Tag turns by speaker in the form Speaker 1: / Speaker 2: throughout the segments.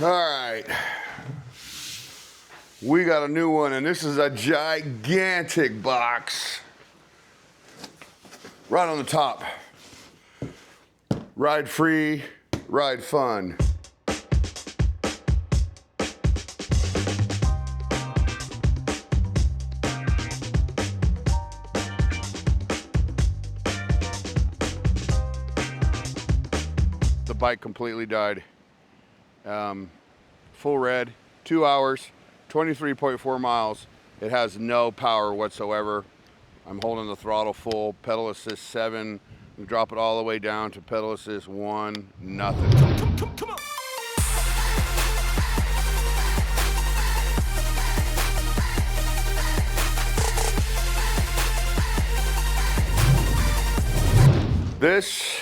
Speaker 1: All right. We got a new one, and this is a gigantic box. Right on the top. Ride free, ride fun. The bike completely died. Full red, 2 hours, 23.4 miles. It has no power whatsoever. I'm holding the throttle full, pedal assist 7, and drop it all the way down to pedal assist 1, nothing. Come on. This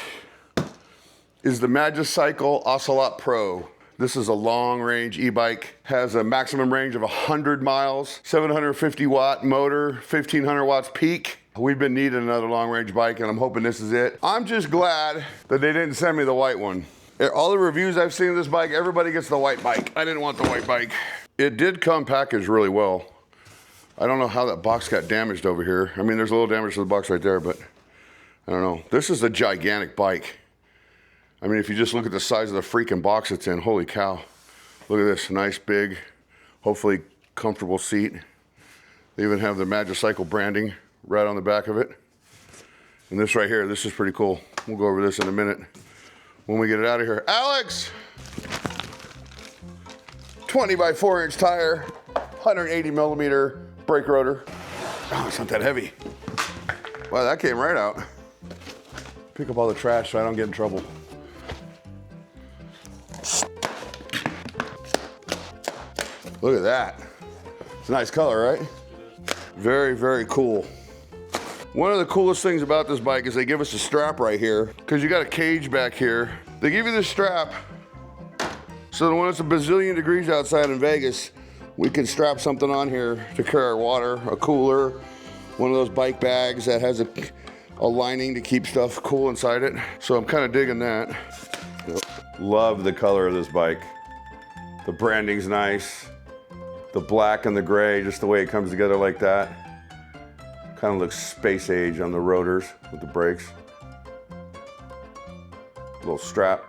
Speaker 1: is the Magicycle Ocelot Pro. This is a long-range e-bike, has a maximum range of 100 miles, 750-watt motor, 1,500 watts peak. We've been needing another long-range bike, and I'm hoping this is it. I'm just glad that they didn't send me the white one. All the reviews I've seen of this bike, everybody gets the white bike. I didn't want the white bike. It did come packaged really well. I don't know how that box got damaged over here. I mean, there's a little damage to the box right there, but I don't know. This is a gigantic bike. I mean, if you just look at the size of the freaking box it's in, holy cow. Look at this, nice, big, hopefully comfortable seat. They even have the Magicycle branding right on the back of it. And this right here, this is pretty cool. We'll go over this in a minute when we get it out of here. Alex! 20 by 4 inch tire, 180 millimeter brake rotor. Oh, it's not that heavy. Wow, that came right out. Pick up all the trash so I don't get in trouble. Look at that. It's a nice color, right? Very, very cool. One of the coolest things about this bike is they give us a strap right here, because you got a cage back here. They give you this strap so that when it's a bazillion degrees outside in Vegas, we can strap something on here to carry our water, a cooler, one of those bike bags that has a lining to keep stuff cool inside it. So I'm kind of digging that. Love the color of this bike. The branding's nice. The black and the gray, just the way it comes together like that. Kind of looks space age on the rotors with the brakes. Little strap.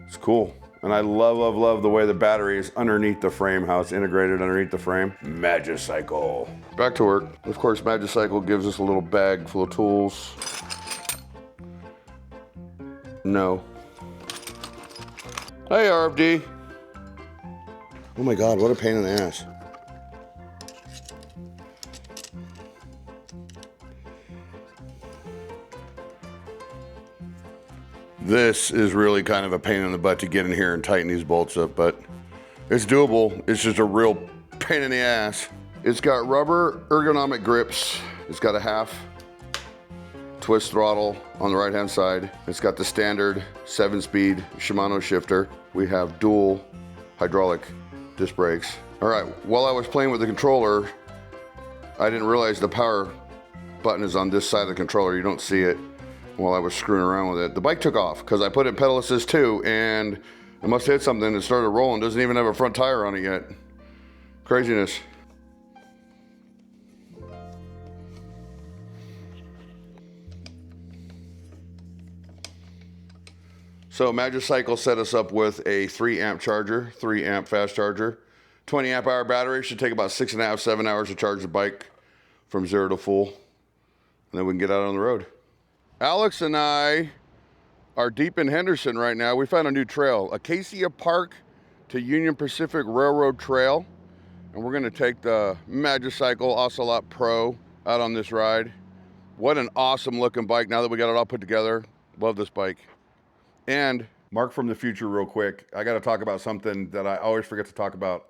Speaker 1: It's cool. And I love, love, love the way the battery is underneath the frame, how it's integrated underneath the frame. Magicycle. Back to work. Of course, Magicycle gives us a little bag full of tools. No. Hey, RFD. Oh my God, what a pain in the ass. This is really kind of a pain in the butt to get in here and tighten these bolts up, but it's doable. It's just a real pain in the ass. It's got rubber ergonomic grips. It's got a half twist throttle on the right-hand side. It's got the standard 7-speed Shimano shifter. We have dual hydraulic disc brakes. All right, while I was playing with the controller, I didn't realize the power button is on this side of the controller. You don't see it while I was screwing around with it. The bike took off because I put it in pedal assist 2 and I must have hit something and started rolling. Doesn't even have a front tire on it yet. Craziness. So Magicycle set us up with a 3 amp charger, 3 amp fast charger. 20 amp hour battery, should take about 6.5, 7 hours to charge the bike from 0 to full. And then we can get out on the road. Alex and I are deep in Henderson right now. We found a new trail, Acacia Park to Union Pacific Railroad Trail. And we're gonna take the Magicycle Ocelot Pro out on this ride. What an awesome looking bike now that we got it all put together. Love this bike. And Mark from the future real quick, I gotta talk about something that I always forget to talk about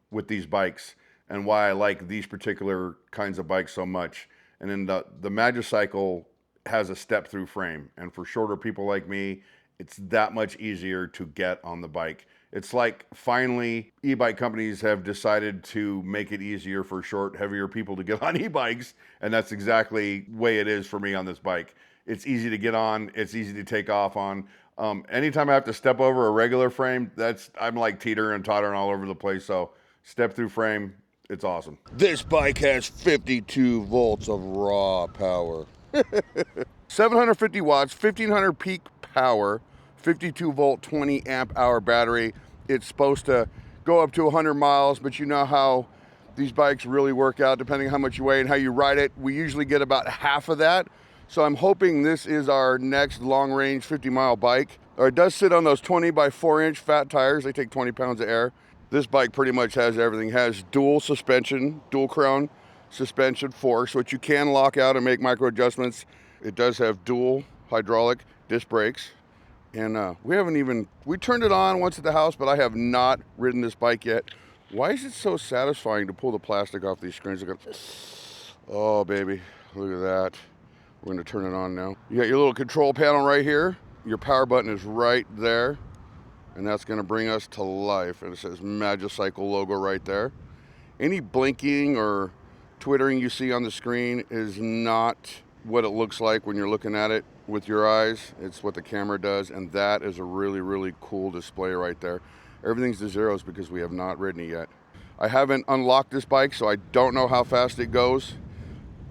Speaker 1: with these bikes and why I like these particular kinds of bikes so much. And then the Magicycle has a step-through frame. And for shorter people like me, it's that much easier to get on the bike. It's like finally e-bike companies have decided to make it easier for short, heavier people to get on e-bikes. And that's exactly the way it is for me on this bike. It's easy to get on, it's easy to take off on. Anytime I have to step over a regular frame, I'm like teetering and tottering all over the place. So step through frame, it's awesome. This bike has 52 volts of raw power. 750 watts, 1500 peak power, 52 volt, 20 amp hour battery. It's supposed to go up to 100 miles, but you know how these bikes really work out depending on how much you weigh and how you ride it. We usually get about half of that. So I'm hoping this is our next long range 50-mile bike. It does sit on those 20 by 4-inch fat tires. They take 20 pounds of air. This bike pretty much has everything. It has dual suspension, dual crown suspension forks, which you can lock out and make micro adjustments. It does have dual hydraulic disc brakes. And we turned it on once at the house, but I have not ridden this bike yet. Why is it so satisfying to pull the plastic off these screens? Oh, baby, look at that. We're gonna turn it on now. You got your little control panel right here. Your power button is right there. And that's gonna bring us to life. And it says Magicycle logo right there. Any blinking or twittering you see on the screen is not what it looks like when you're looking at it with your eyes. It's what the camera does. And that is a really, really cool display right there. Everything's to zeros because we have not ridden it yet. I haven't unlocked this bike, so I don't know how fast it goes.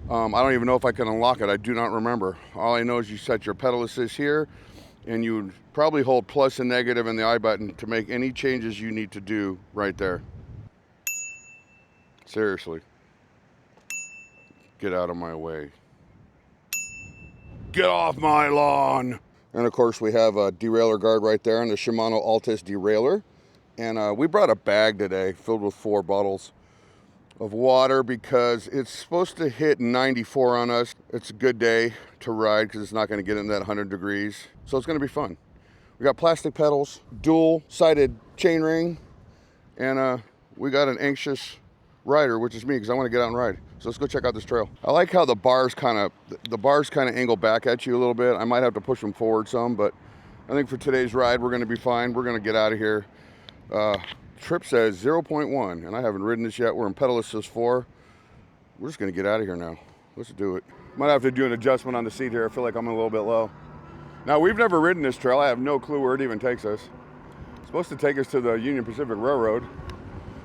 Speaker 1: I don't even know if I can unlock it. I do not remember. All I know is you set your pedal assist here, and you would probably hold plus and negative in the I button to make any changes you need to do right there. Seriously. Get out of my way. Get off my lawn. And of course we have a derailleur guard right there and the Shimano Altus derailleur. And we brought a bag today filled with 4 bottles of water because it's supposed to hit 94 on us. It's a good day to ride because it's not going to get in that 100 degrees. So it's going to be fun. We got plastic pedals, dual-sided chainring, and we got an anxious rider, which is me because I want to get out and ride. So let's go check out this trail. I like how the bars kind of angle back at you a little bit. I might have to push them forward some, but I think for today's ride we're going to be fine. We're going to get out of here. Trip says 0.1, and I haven't ridden this yet. We're in pedal assist 4. We're just going to get out of here now. Let's do it. Might have to do an adjustment on the seat here. I feel like I'm a little bit low. Now, we've never ridden this trail. I have no clue where it even takes us. It's supposed to take us to the Union Pacific Railroad,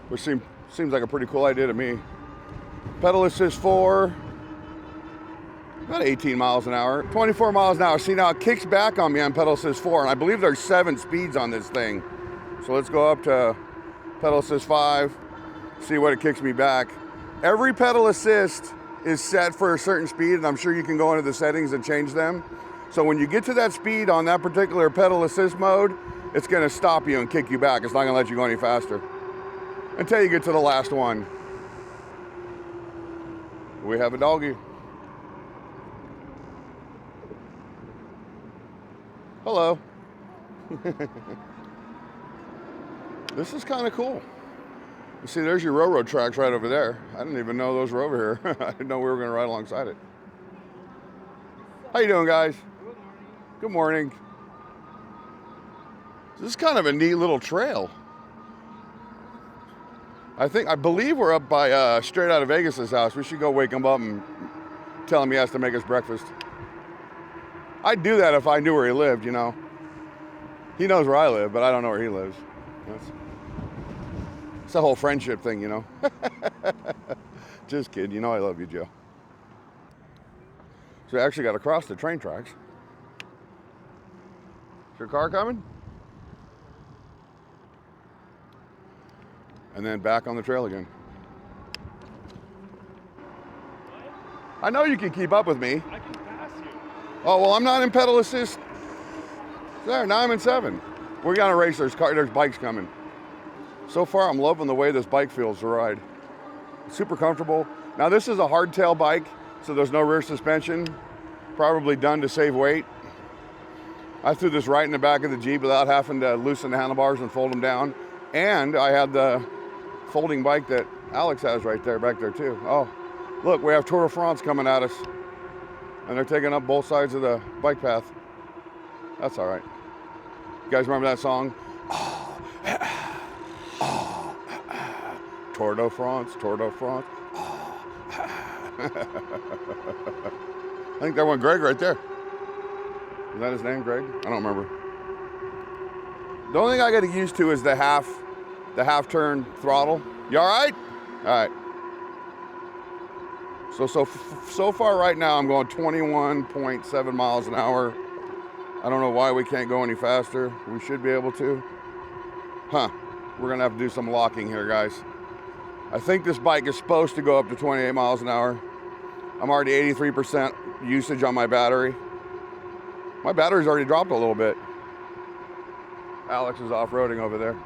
Speaker 1: which seems like a pretty cool idea to me. Pedal assist 4, about 18 miles an hour, 24 miles an hour. See, now it kicks back on me on pedal assist 4, and I believe there's 7 speeds on this thing. So let's go up to pedal assist 5, see what it kicks me back. Every pedal assist is set for a certain speed, and I'm sure you can go into the settings and change them. So when you get to that speed on that particular pedal assist mode, it's gonna stop you and kick you back. It's not gonna let you go any faster until you get to the last one. We have a doggy. Hello. This is kind of cool. You see, there's your railroad tracks right over there. I didn't even know those were over here. I didn't know we were going to ride alongside it. How you doing, guys? Good morning. This is kind of a neat little trail. I believe we're up by straight out of Vegas's house. We should go wake him up and tell him he has to make us breakfast. I'd do that if I knew where he lived, you know. He knows where I live, but I don't know where he lives. It's a whole friendship thing, you know. Just kidding. You know I love you, Joe. So I actually got to cross the train tracks. Is your car coming? And then back on the trail again. I know you can keep up with me.
Speaker 2: I can pass you.
Speaker 1: Oh, well, I'm not in pedal assist. There, now I'm in 7. We're gonna race, there's bikes coming. So far, I'm loving the way this bike feels to ride. It's super comfortable. Now, this is a hardtail bike, so there's no rear suspension. Probably done to save weight. I threw this right in the back of the Jeep without having to loosen the handlebars and fold them down. And I had the folding bike that Alex has right there, back there too. Oh, look, we have Tour de France coming at us. And they're taking up both sides of the bike path. That's all right. You guys remember that song? Tour de France, Tour de France. I think that went Greg right there. Is that his name, Greg? I don't remember. The only thing I got to get used to is the half turn throttle. You all right? All right. So far right now I'm going 21.7 miles an hour. I don't know why we can't go any faster. We should be able to. Huh. We're gonna have to do some locking here, guys. I think this bike is supposed to go up to 28 miles an hour. I'm already 83% usage on my battery. My battery's already dropped a little bit. Alex is off-roading over there.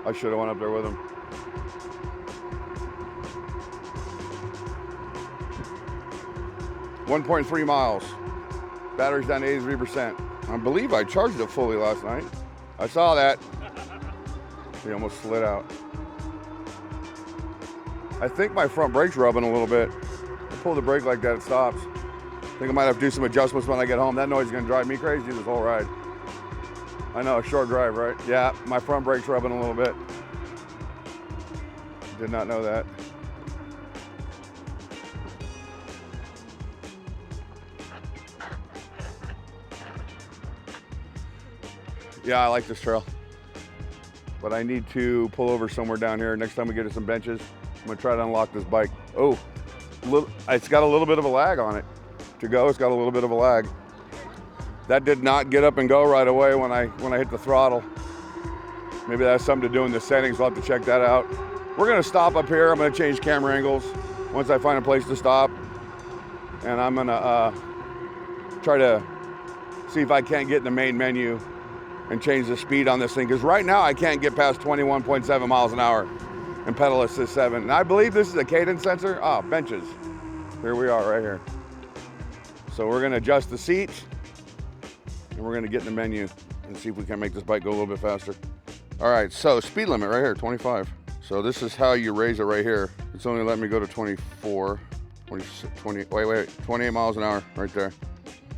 Speaker 1: I should have went up there with him. .3 miles. Battery's down to 83%. I believe I charged it fully last night. I saw that. He almost slid out. I think my front brake's rubbing a little bit. I pull the brake like that, it stops. I think I might have to do some adjustments when I get home. That noise is gonna drive me crazy this whole ride. I know, a short drive, right? Yeah, my front brake's rubbing a little bit. Did not know that. Yeah, I like this trail. But I need to pull over somewhere down here. Next time we get to some benches, I'm gonna try to unlock this bike. Oh, it's got a little bit of a lag on it. To go, it's got a little bit of a lag. That did not get up and go right away when I hit the throttle. Maybe that has something to do in the settings. We'll have to check that out. We're gonna stop up here. I'm gonna change camera angles once I find a place to stop. And I'm gonna try to see if I can't get in the main menu and change the speed on this thing. Because right now I can't get past 21.7 miles an hour in pedal assist 7. And I believe this is a cadence sensor. Ah, benches. Here we are right here. So we're gonna adjust the seat and we're gonna get in the menu and see if we can make this bike go a little bit faster. All right, so speed limit right here, 25. So this is how you raise it right here. It's only letting me go to 24, 20, wait, 28 miles an hour right there.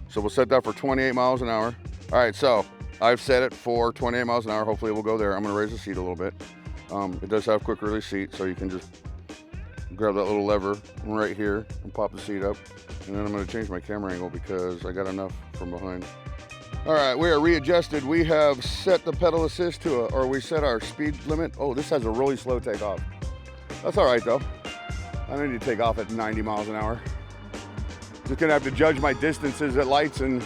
Speaker 1: So we'll set that for 28 miles an hour. All right, so I've set it for 28 miles an hour. Hopefully it will go there. I'm gonna raise the seat a little bit. It does have quick release seat, so you can just grab that little lever right here and pop the seat up. And then I'm gonna change my camera angle because I got enough from behind. All right, we are readjusted. We have set the pedal assist to or we set our speed limit. Oh, this has a really slow takeoff. That's all right though. I don't need to take off at 90 miles an hour. Just gonna have to judge my distances at lights and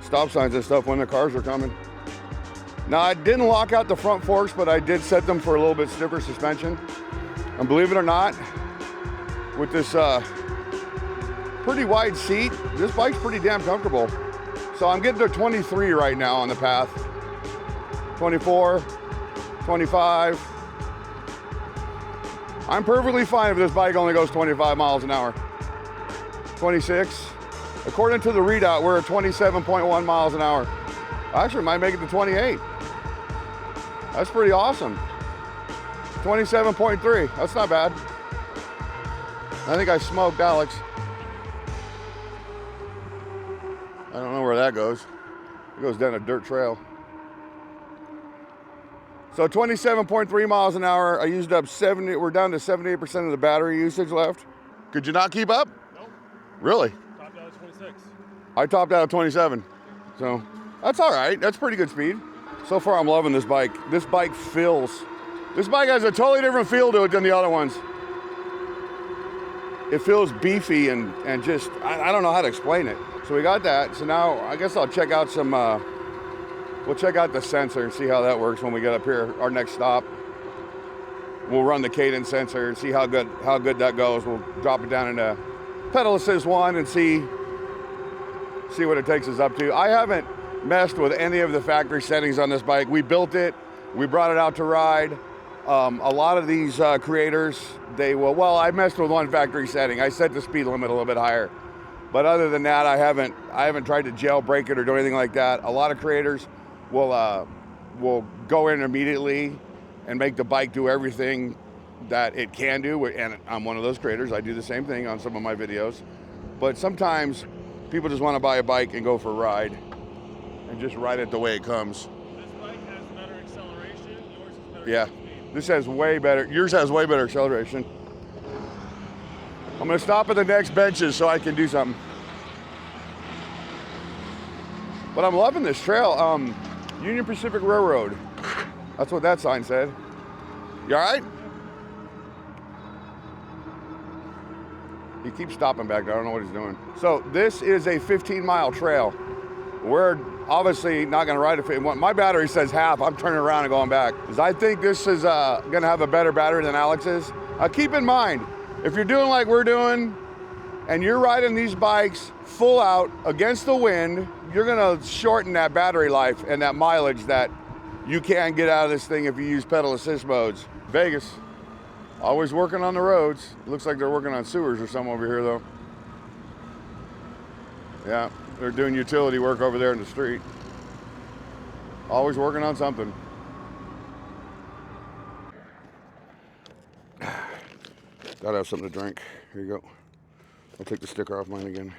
Speaker 1: stop signs and stuff when the cars are coming. Now, I didn't lock out the front forks, but I did set them for a little bit stiffer suspension. And believe it or not, with this pretty wide seat, this bike's pretty damn comfortable. So I'm getting to 23 right now on the path. 24, 25. I'm perfectly fine if this bike only goes 25 miles an hour. 26. According to the readout, we're at 27.1 miles an hour. I actually might make it to 28. That's pretty awesome. 27.3, that's not bad. I think I smoked Alex. I don't know where that goes. It goes down a dirt trail. So 27.3 miles an hour. I used up 70, we're down to 78% of the battery usage left. Could you not keep up?
Speaker 2: Nope.
Speaker 1: Really?
Speaker 2: Topped out at 26.
Speaker 1: I topped out at 27. So that's all right. That's pretty good speed. So far, I'm loving this bike. This bike has a totally different feel to it than the other ones. It feels beefy and just, I don't know how to explain it. So we got that. So now I guess I'll check out some, we'll check out the sensor and see how that works when we get up here. Our next stop, we'll run the cadence sensor and see how good that goes. We'll drop it down into pedal assist 1 and see what it takes us up to. I haven't messed with any of the factory settings on this bike. We built it, we brought it out to ride. A lot of these creators, I messed with one factory setting. I set the speed limit a little bit higher. But other than that, I haven't tried to jailbreak it or do anything like that. A lot of creators will go in immediately and make the bike do everything that it can do. And I'm one of those creators. I do the same thing on some of my videos. But sometimes people just want to buy a bike and go for a ride and just ride it the way it comes.
Speaker 2: This bike has better acceleration. Yours is better.
Speaker 1: Yeah, this has way better. Yours has way better acceleration. I'm gonna stop at the next benches so I can do something. But I'm loving this trail. Union Pacific Railroad. That's what that sign said. You all right? He keeps stopping back there. I don't know what he's doing. So this is a 15-mile trail. We're obviously not going to ride it. My battery says half. I'm turning around and going back. Because I think this is going to have a better battery than Alex's. Keep in mind, if you're doing like we're doing, and you're riding these bikes full out against the wind, you're going to shorten that battery life and that mileage that you can't get out of this thing if you use pedal assist modes. Vegas, always working on the roads. Looks like they're working on sewers or something over here though. Yeah, they're doing utility work over there in the street. Always working on something. Gotta have something to drink. Here you go. I'll take the sticker off mine again.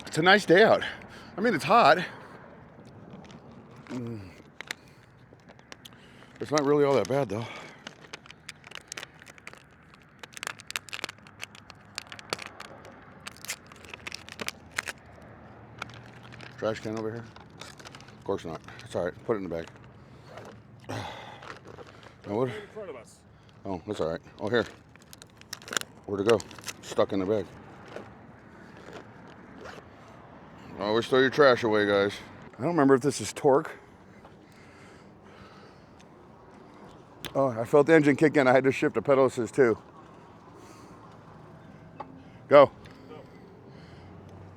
Speaker 1: It's a nice day out. I mean, it's hot. It's not really all that bad though. Trash can over here? Of course not. It's all right. Put it in the bag. Now what?
Speaker 2: In front of us.
Speaker 1: Oh, that's all right. Oh, here. Where'd it go? Stuck in the bag. Always throw your trash away, guys. I don't remember if this is torque. Oh, I felt the engine kick in. I had to shift to pedal assist too. Go.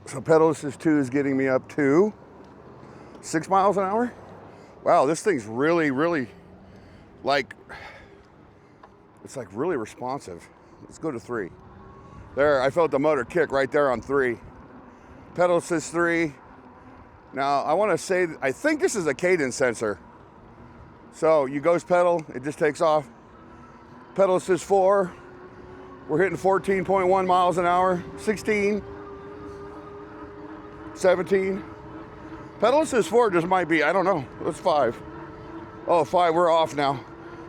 Speaker 1: So pedal assist 2 is getting me up to 6 miles an hour. Wow, this thing's really, really it's like really responsive. Let's go to 3. There, I felt the motor kick right there on 3. Pedal assist 3. Now, I want to say, I think this is a cadence sensor. So you ghost pedal, it just takes off. Pedal assist 4, we're hitting 14.1 miles an hour, 16, 17. Pedal assist 4 just might be, I don't know, it's 5. Oh, 5, we're off now.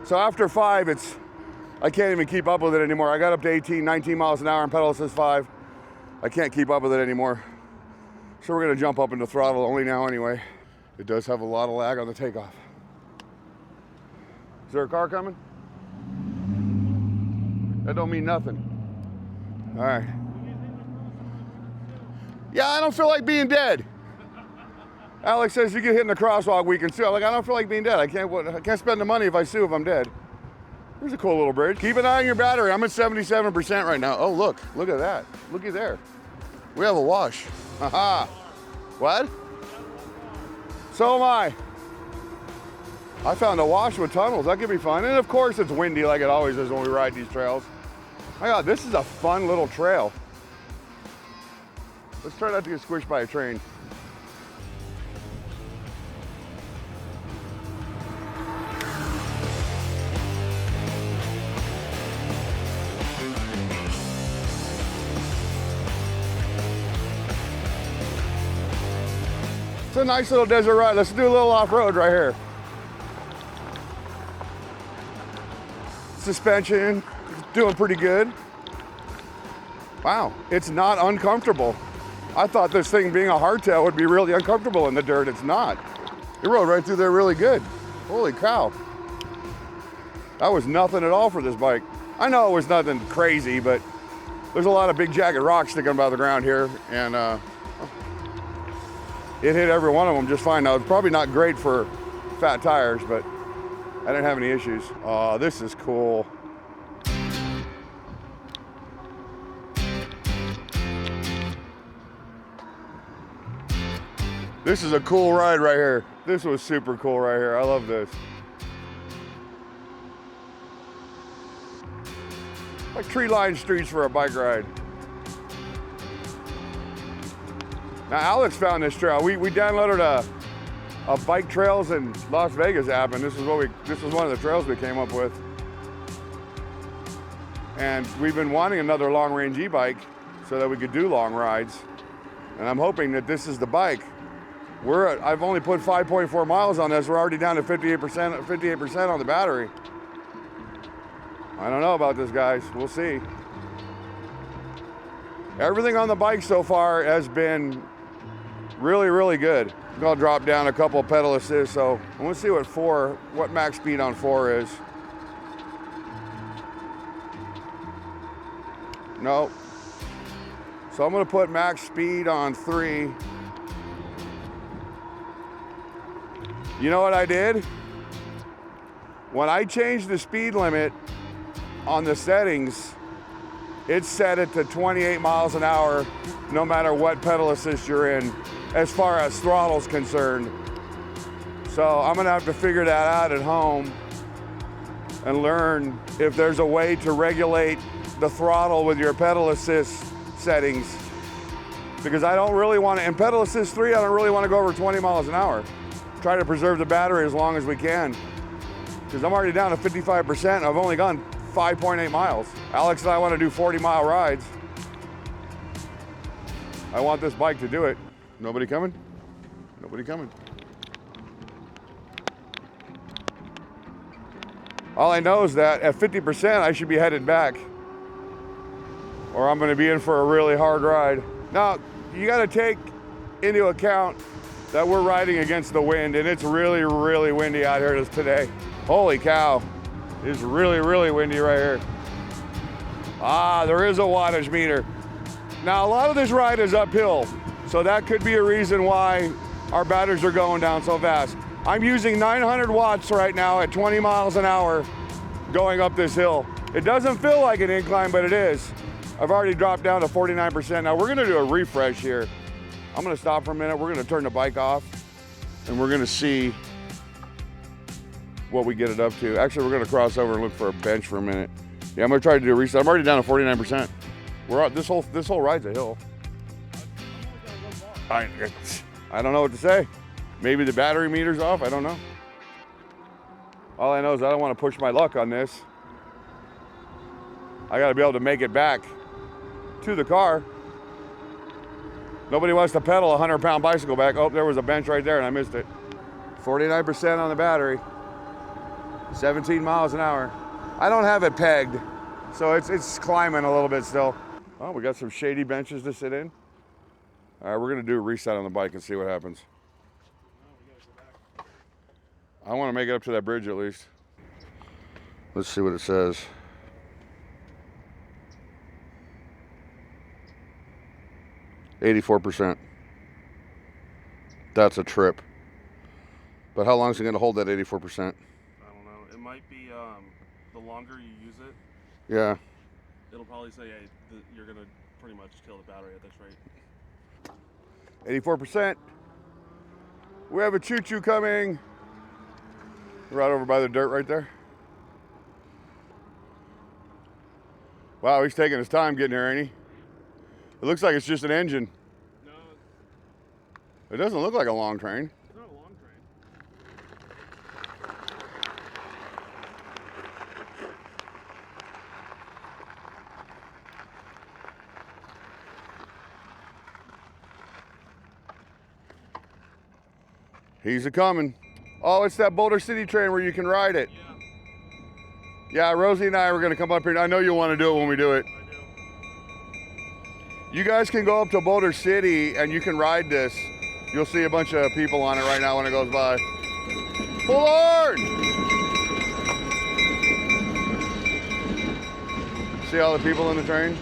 Speaker 1: So after 5, I can't even keep up with it anymore. I got up to 18, 19 miles an hour on pedal assist 5. I can't keep up with it anymore. So we're gonna jump up into throttle only now anyway. It does have a lot of lag on the takeoff. Is there a car coming? That don't mean nothing. All right. Yeah, I don't feel like being dead. Alex says you get hit in the crosswalk, we can sue. I'm like, I don't feel like being dead. I can't spend the money if I sue if I'm dead. Here's a cool little bridge. Keep an eye on your battery. I'm at 77% right now. Oh, look at that. Looky there. We have a wash. Haha. What? So am I. I found a wash with tunnels. That could be fun. And of course it's windy like it always is when we ride these trails. My God, this is a fun little trail. Let's try not to get squished by a train. It's a nice little desert ride. Let's do a little off-road right here. Suspension, doing pretty good. Wow, it's not uncomfortable. I thought this thing being a hardtail would be really uncomfortable in the dirt. It's not. It rode right through there really good. Holy cow. That was nothing at all for this bike. I know it was nothing crazy, but there's a lot of big jagged rocks sticking out of the ground here, and it hit every one of them just fine. Now, it's probably not great for fat tires, but I didn't have any issues. Oh, this is cool. This is a cool ride right here. This was super cool right here. I love this. Like tree-lined streets for a bike ride. Now Alex found this trail. We downloaded a bike trails in Las Vegas app, and this is one of the trails we came up with. And we've been wanting another long-range e-bike so that we could do long rides. And I'm hoping that this is the bike. I've only put 5.4 miles on this. We're already down to 58% on the battery. I don't know about this, guys. We'll see. Everything on the bike so far has been really, really good. I'm gonna drop down a couple of pedal assists, so I want to see what max speed on 4 is. No. So I'm gonna put max speed on 3. You know what I did? When I changed the speed limit on the settings, it's set it to 28 miles an hour, no matter what pedal assist you're in, as far as throttle's concerned. So I'm gonna have to figure that out at home and learn if there's a way to regulate the throttle with your pedal assist settings. Because I don't really want to, in pedal assist 3, I don't really want to go over 20 miles an hour. Try to preserve the battery as long as we can. Because I'm already down to 55%. I've only gone 5.8 miles. Alex and I want to do 40-mile rides. I want this bike to do it. Nobody coming? Nobody coming. All I know is that at 50%, I should be headed back, or I'm going to be in for a really hard ride. Now, you got to take into account that we're riding against the wind, and it's really, really windy out here today. Holy cow. It's really, really windy right here. Ah, there is a wattage meter. Now, a lot of this ride is uphill, so that could be a reason why our batteries are going down so fast. I'm using 900 watts right now at 20 miles an hour going up this hill. It doesn't feel like an incline, but it is. I've already dropped down to 49%. Now, we're gonna do a refresh here. I'm gonna stop for a minute. We're gonna turn the bike off, and we're gonna see what we get it up to. Actually, we're gonna cross over and look for a bench for a minute. Yeah, I'm gonna try to do a reset. I'm already down to 49%. We're out, this whole ride's a hill. I don't know what to say. Maybe the battery meter's off, I don't know. All I know is I don't want to push my luck on this. I gotta be able to make it back to the car. Nobody wants to pedal a 100-pound bicycle back. Oh, there was a bench right there and I missed it. 49% on the battery. 17 miles an hour. I don't have it pegged, so it's climbing a little bit still. Oh, we got some shady benches to sit in. All right, we're gonna do a reset on the bike and see what happens. I want to make it up to that bridge at least. Let's see what it says. %. That's a trip. But how long is it going to hold that 84%?
Speaker 2: I don't know. It might be the longer you use it.
Speaker 1: Yeah.
Speaker 2: It'll probably say, hey, you're going to pretty much kill the battery at this rate.
Speaker 1: 84%. We have a choo-choo coming. Right over by the dirt right there. Wow, he's taking his time getting here, ain't he? It looks like it's just an engine.
Speaker 2: No.
Speaker 1: It doesn't look like a long train.
Speaker 2: It's not a long train.
Speaker 1: He's a-coming. Oh, it's that Boulder City train where you can ride it. Yeah, Rosie and I are gonna come up here. I know you'll want to do it when we do it.
Speaker 2: I do.
Speaker 1: You guys can go up to Boulder City and you can ride this. You'll see a bunch of people on it right now when it goes by. Pull hard! See all the people in the train?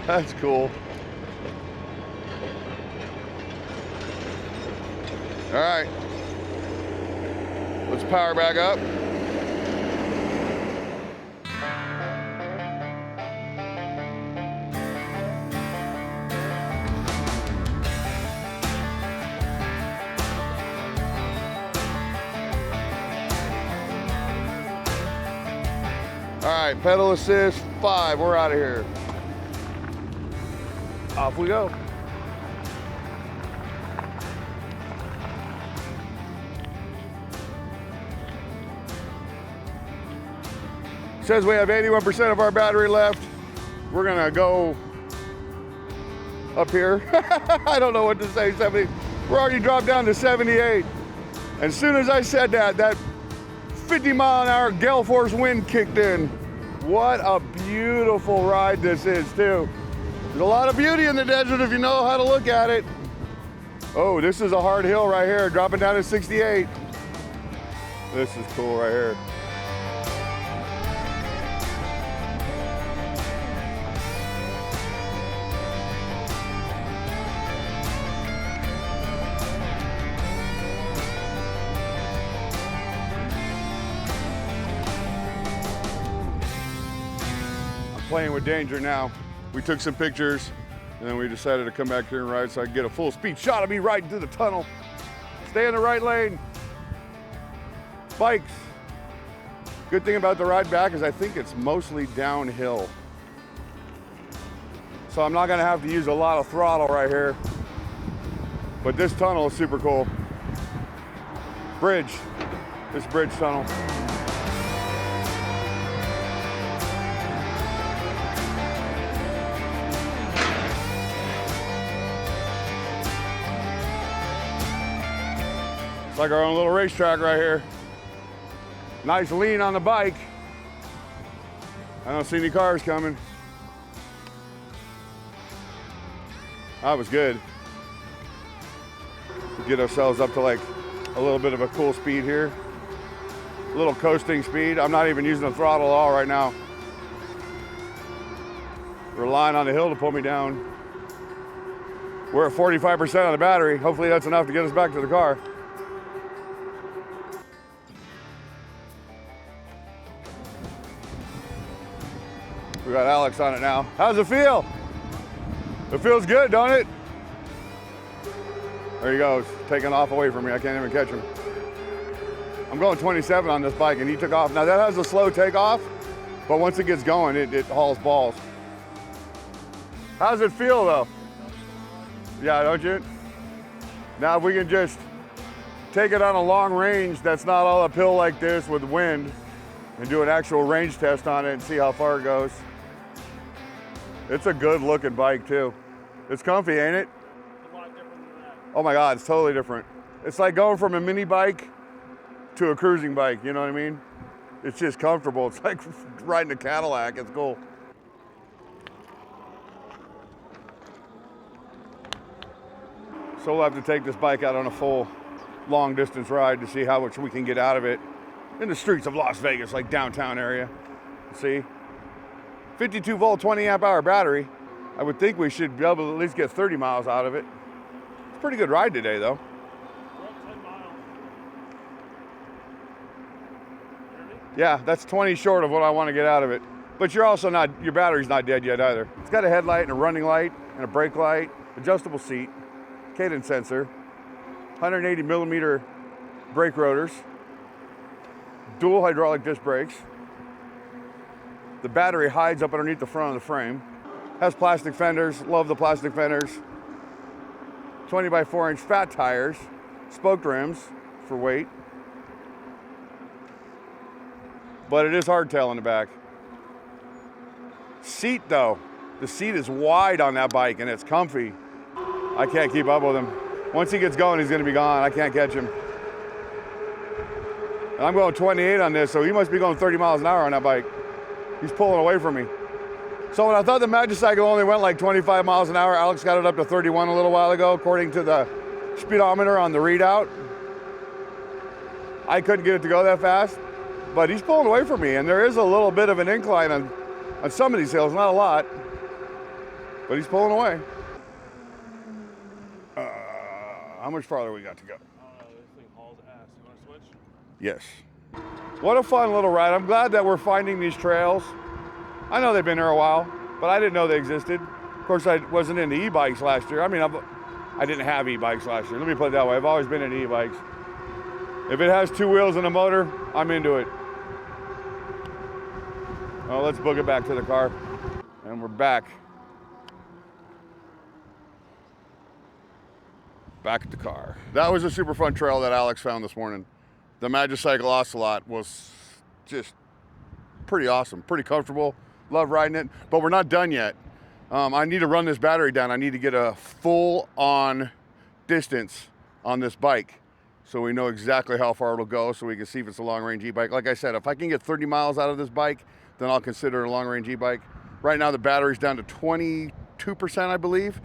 Speaker 1: That's cool. All right, let's power back up. All right, pedal assist 5, we're out of here. Off we go. Says we have 81% of our battery left. We're gonna go up here. I don't know what to say, 70. We're already dropped down to 78. And as soon as I said that, that 50-mile-an-hour gale force wind kicked in. What a beautiful ride this is, too. There's a lot of beauty in the desert if you know how to look at it. Oh, this is a hard hill right here, dropping down to 68. This is cool right here. Playing with danger now. We took some pictures and then we decided to come back here and ride so I could get a full speed shot of me riding through the tunnel. Stay in the right lane. Bikes. Good thing about the ride back is I think it's mostly downhill. So I'm not gonna have to use a lot of throttle right here. But this tunnel is super cool. Bridge, this bridge tunnel. It's like our own little racetrack right here. Nice lean on the bike. I don't see any cars coming. That was good. Get ourselves up to like a little bit of a cool speed here. A little coasting speed. I'm not even using the throttle at all right now. Relying on the hill to pull me down. We're at 45% on the battery. Hopefully that's enough to get us back to the car. We got Alex on it now. How's it feel? It feels good, don't it? There he goes, taking off away from me. I can't even catch him. I'm going 27 on this bike and he took off. Now that has a slow takeoff, but once it gets going, it hauls balls. How's it feel though? Yeah, don't you? Now if we can just take it on a long range that's not all uphill like this with wind and do an actual range test on it and see how far it goes. It's a good looking bike too. It's comfy, ain't it?
Speaker 2: A lot different than that.
Speaker 1: Oh my God, it's totally different. It's like going from a mini bike to a cruising bike, you know what I mean? It's just comfortable. It's like riding a Cadillac, it's cool. So we'll have to take this bike out on a full long distance ride to see how much we can get out of it in the streets of Las Vegas, like downtown area. See? 52 volt, 20 amp hour battery. I would think we should be able to at least get 30 miles out of it. It's a pretty good ride today though.
Speaker 2: We're up 10 miles. Hear me?
Speaker 1: Yeah, that's 20 short of what I want to get out of it. But you're also not, your battery's not dead yet either. It's got a headlight and a running light and a brake light, adjustable seat, cadence sensor, 180 millimeter brake rotors, dual hydraulic disc brakes. The battery hides up underneath the front of the frame. Has plastic fenders, love the plastic fenders. 20 by 4 inch fat tires, spoked rims for weight. But it is hardtail in the back. Seat though, the seat is wide on that bike and it's comfy. I can't keep up with him. Once he gets going, he's gonna be gone. I can't catch him. And I'm going 28 on this, so he must be going 30 miles an hour on that bike. He's pulling away from me. So when I thought the Magicycle only went like 25 miles an hour, Alex got it up to 31 a little while ago, according to the speedometer on the readout. I couldn't get it to go that fast, but he's pulling away from me, and there is a little bit of an incline on some of these hills, not a lot, but he's pulling away. How much farther we got to go?
Speaker 2: This thing hauls ass. You want to switch?
Speaker 1: Yes. What a fun little ride. I'm glad that we're finding these trails. I know they've been there a while, but I didn't know they existed. Of course, I wasn't into e-bikes last year. I mean, I didn't have e-bikes last year. Let me put it that way. I've always been into e-bikes. If it has 2 wheels and a motor, I'm into it. Well, let's book it back to the car. And we're back. Back at the car. That was a super fun trail that Alex found this morning. The Magicycle Ocelot was just pretty awesome, pretty comfortable. Love riding it, but we're not done yet. I need to run this battery down. I need to get a full-on distance on this bike. so we know exactly how far it'll go, so we can see if it's a long-range e-bike. Like I said, if I can get 30 miles out of this bike, then I'll consider it a long-range e-bike. Right now the battery's down to 22%, I believe.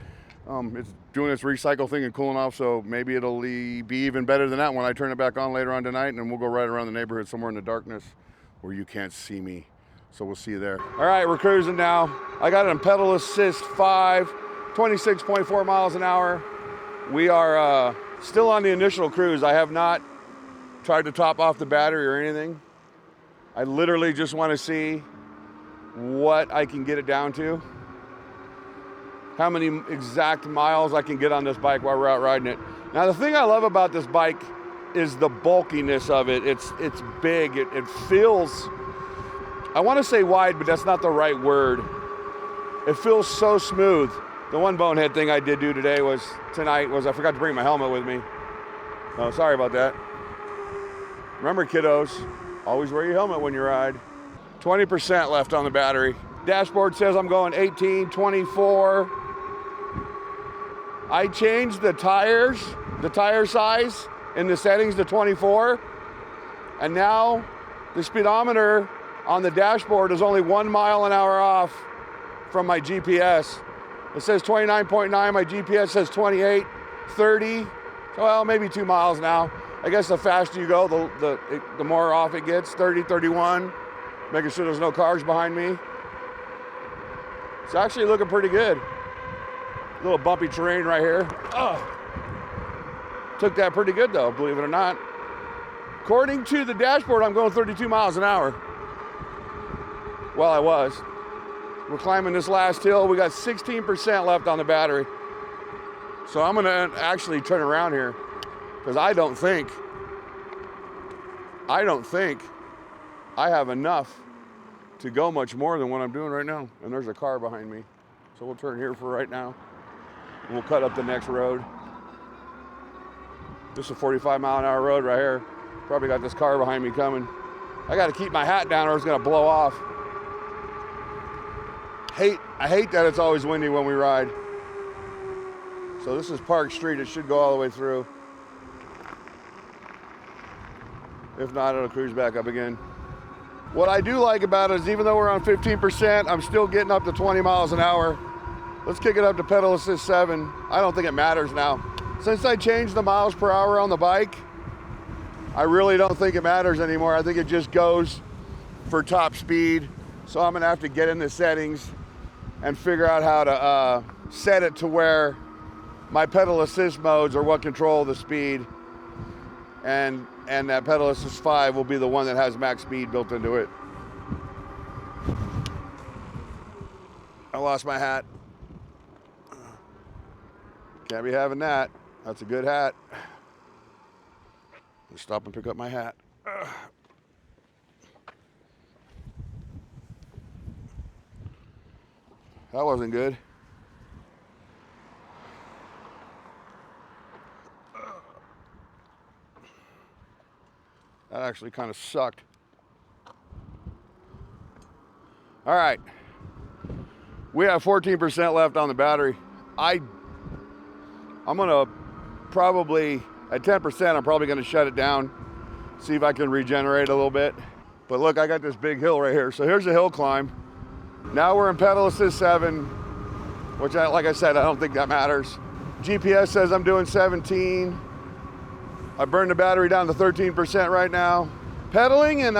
Speaker 1: It's doing its recycle thing and cooling off, so maybe it'll be even better than that when I turn it back on later on tonight, and we'll go right around the neighborhood somewhere in the darkness where you can't see me. So we'll see you there. All right, we're cruising now. I got it in pedal assist 5, 26.4 miles an hour. We are still on the initial cruise. I have not tried to top off the battery or anything. I literally just want to see what I can get it down to. How many exact miles I can get on this bike while we're out riding it. Now the thing I love about this bike is the bulkiness of it. It's big, it feels, I want to say wide, but that's not the right word. It feels so smooth. The one bonehead thing I did do today was I forgot to bring my helmet with me. Oh, sorry about that. Remember, kiddos, always wear your helmet when you ride. 20% left on the battery. Dashboard says I'm going 18, 24. I changed the tire size in the settings to 24, and now the speedometer on the dashboard is only 1 mile an hour off from my GPS. It says 29.9, my GPS says 28, 30, well, maybe 2 miles now. I guess the faster you go, the more off it gets, 30, 31, making sure there's no cars behind me. It's actually looking pretty good. A little bumpy terrain right here. Took that pretty good though, believe it or not. According to the dashboard, I'm going 32 miles an hour. Well, I was. We're climbing this last hill. We got 16% left on the battery. So I'm gonna actually turn around here because I don't think I have enough to go much more than what I'm doing right now. And there's a car behind me. So we'll turn here for right now. We'll cut up the next road. This is a 45-mile-an-hour road right here. Probably got this car behind me coming. I got to keep my hat down or it's going to blow off. I hate that it's always windy when we ride. So this is Park Street. It should go all the way through. If not, it'll cruise back up again. What I do like about it is even though we're on 15%, I'm still getting up to 20 miles an hour. Let's kick it up to pedal assist 7. I don't think it matters now. Since I changed the miles per hour on the bike, I really don't think it matters anymore. I think it just goes for top speed. So I'm gonna have to get in the settings and figure out how to set it to where my pedal assist modes are what control the speed. And that pedal assist 5 will be the one that has max speed built into it. I lost my hat. Can't be having that. That's a good hat. Let's stop and pick up my hat. That wasn't good. That actually kind of sucked. All right. We have 14% left on the battery. I'm gonna probably, at 10%, I'm probably gonna shut it down, see if I can regenerate a little bit. But look, I got this big hill right here. So here's a hill climb. Now we're in pedal assist 7, which like I said, I don't think that matters. GPS says I'm doing 17. I burned the battery down to 13% right now. Pedaling in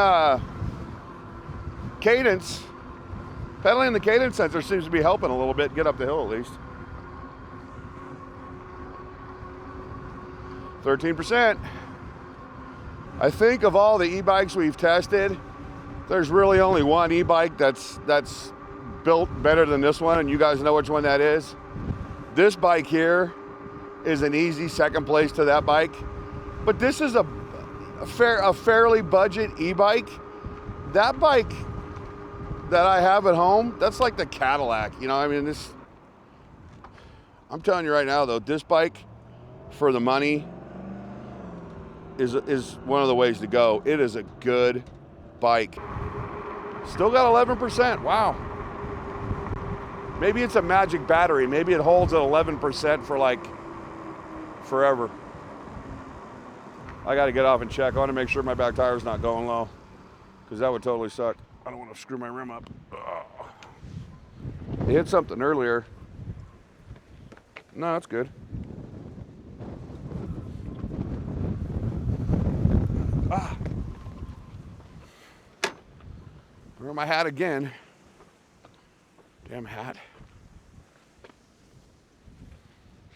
Speaker 1: cadence, pedaling in the cadence sensor seems to be helping a little bit, get up the hill at least. 13%. I think of all the e-bikes we've tested, there's really only one e-bike that's built better than this one, and you guys know which one that is. This bike here is an easy second place to that bike. But this is a fairly budget e-bike. That bike that I have at home, that's like the Cadillac, you know, I mean, I'm telling you right now though, this bike for the money is one of the ways to go. It is a good bike. Still got 11%, wow. Maybe it's a magic battery. Maybe it holds at 11% for like forever. I got to get off and check. I want to make sure my back tire's not going low, because that would totally suck. I don't want to screw my rim up. Ugh. It hit something earlier. No, that's good. Ah. Wear my hat again. Damn hat.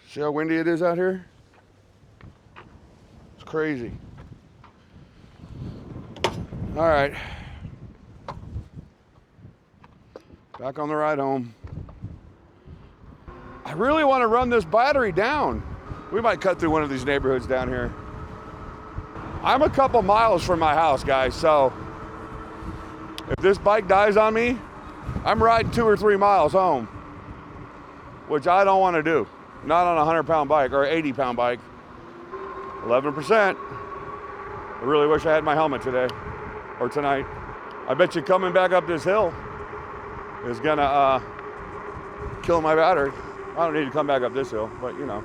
Speaker 1: See how windy it is out here? It's crazy. All right. Back on the ride home. I really want to run this battery down. We might cut through one of these neighborhoods down here. I'm a couple miles from my house, guys, so if this bike dies on me, I'm riding 2 or 3 miles home, which I don't want to do. Not on a 100-pound bike or 80-pound bike. 11%. I really wish I had my helmet today or tonight. I bet you coming back up this hill is gonna kill my battery. I don't need to come back up this hill, but you know.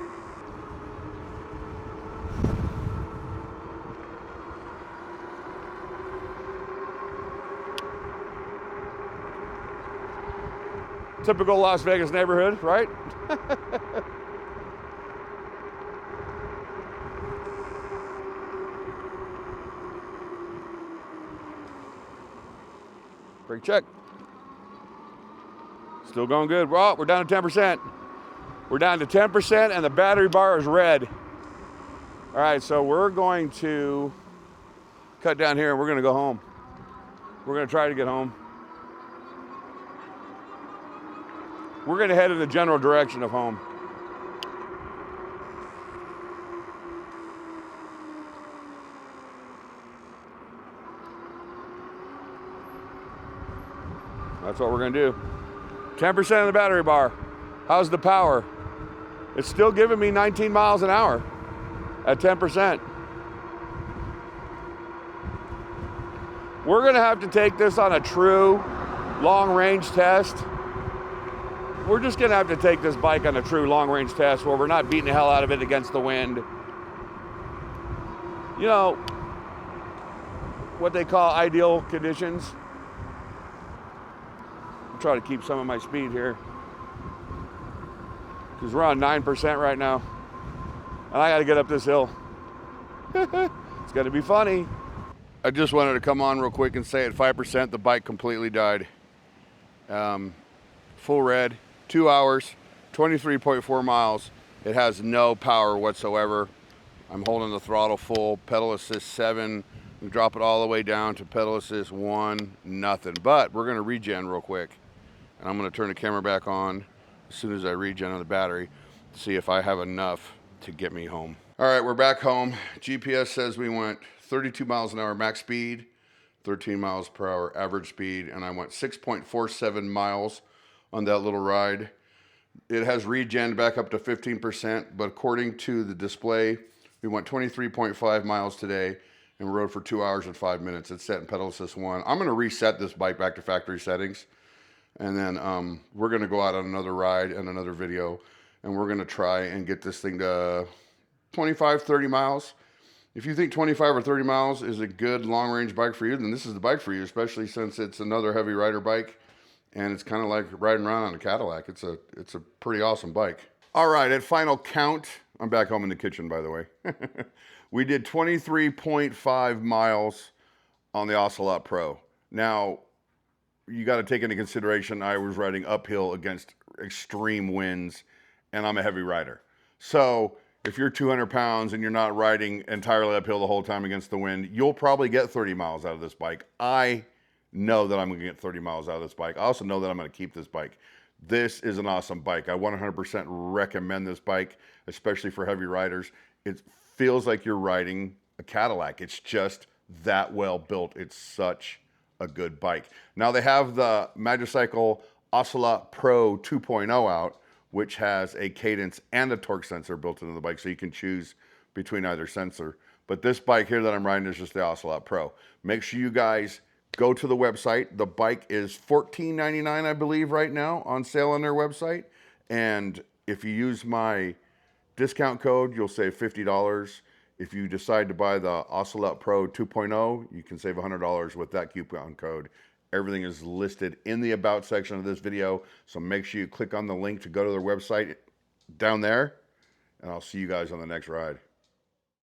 Speaker 1: Typical Las Vegas neighborhood, right? Brake check. Still going good. Well, we're down to 10%. We're down to 10% and the battery bar is red. All right, so we're going to cut down here and we're gonna go home. We're gonna try to get home. We're gonna head in the general direction of home. That's what we're gonna do. 10% of the battery bar. How's the power? It's still giving me 19 miles an hour at 10%. We're gonna have to take this on a true long-range test. We're just gonna have to take this bike on a true long-range test where we're not beating the hell out of it against the wind. You know, what they call ideal conditions. I'll try to keep some of my speed here, because we're on 9% right now. And I gotta get up this hill. It's gonna be funny. I just wanted to come on real quick and say at 5%, the bike completely died. Full red, 2 hours, 23.4 miles. It has no power whatsoever. I'm holding the throttle full, pedal assist 7, we drop it all the way down to pedal assist 1, nothing. But we're gonna regen real quick. And I'm gonna turn the camera back on as soon as I regen on the battery to see if I have enough to get me home. All right, we're back home. GPS says we went 32 miles an hour max speed, 13 miles per hour average speed, and I went 6.47 miles on that little ride. It has regen back up to 15%, but according to the display, we went 23.5 miles today and we rode for 2 hours and 5 minutes. It's set in pedal assist 1. I'm gonna reset this bike back to factory settings, and then we're gonna go out on another ride and another video, and we're gonna try and get this thing to 25, 30 miles. If you think 25 or 30 miles is a good long-range bike for you, then this is the bike for you, especially since it's another heavy rider bike, and it's kind of like riding around on a Cadillac. It's a pretty awesome bike. All right, at final count, I'm back home in the kitchen, by the way. We did 23.5 miles on the Ocelot Pro. Now, you got to take into consideration I was riding uphill against extreme winds, and I'm a heavy rider. So if you're 200 pounds and you're not riding entirely uphill the whole time against the wind, you'll probably get 30 miles out of this bike. I know that I'm going to get 30 miles out of this bike. I also know that I'm going to keep this bike. This is an awesome bike. I 100% recommend this bike, especially for heavy riders. It feels like you're riding a Cadillac. It's just that well built. It's such a good bike. Now they have the Magicycle Ocelot Pro 2.0 out, which has a cadence and a torque sensor built into the bike, so you can choose between either sensor. But this bike here that I'm riding is just the Ocelot Pro. Make sure you guys go to the website. The bike is $14.99, I believe, right now on sale on their website. And if you use my discount code, you'll save $50. If you decide to buy the Ocelot Pro 2.0, you can save $100 with that coupon code. Everything is listed in the About section of this video, so make sure you click on the link to go to their website down there, and I'll see you guys on the next ride.